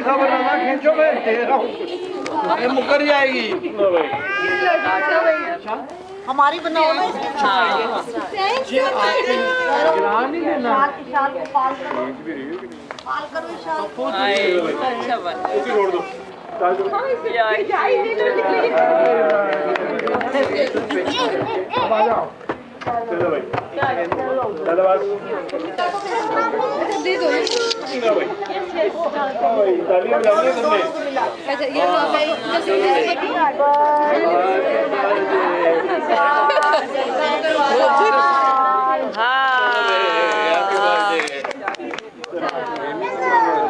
खबर ना खींचो मैं तेरा मुकर जाएगी। हमारी बनाओ ना इसकी। नहीं देना पाल करो अच्छा बन छोड़ दो अब आ जाओ। चलो भाई चलो बस दे दो भाई तालियां बजानी है तुमने। अच्छा ये लो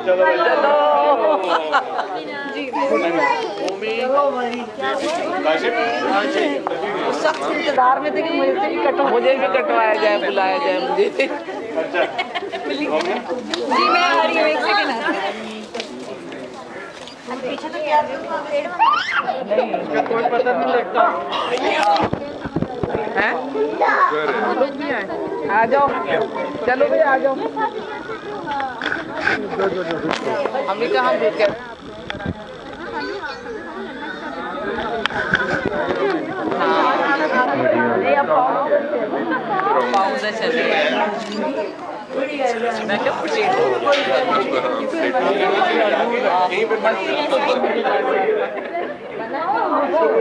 चलो चलो सख्त इंतजार में थे कि मुझे भी कटवाया जाए, बुलाया जाए मुझे। अच्छा जी मैं आ रही हूँ एक सेकंड पीछे तो क्या इसका कोई पता नहीं लगता हैं? आ जाओ, चलो भाई आ जाओ। हम भी कहाँ भूखे पाँव से चले मैं क्या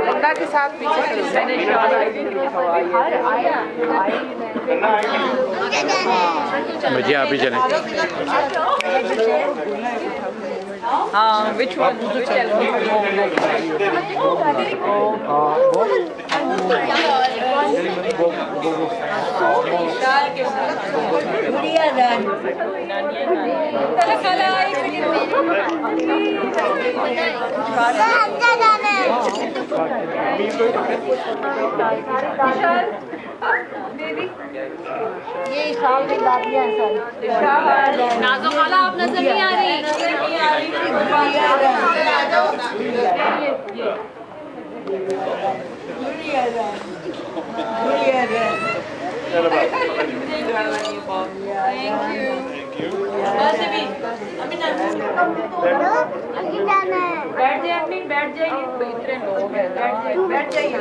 गंगा के साथ पीछे भैया आप ही चलें। हाँ which one? ये साल की दादियाँ हैं सारी। नाज़ो खाला आप नजर नहीं आ रही बैठ जाइए इतने लोग हैं बैठ जाइए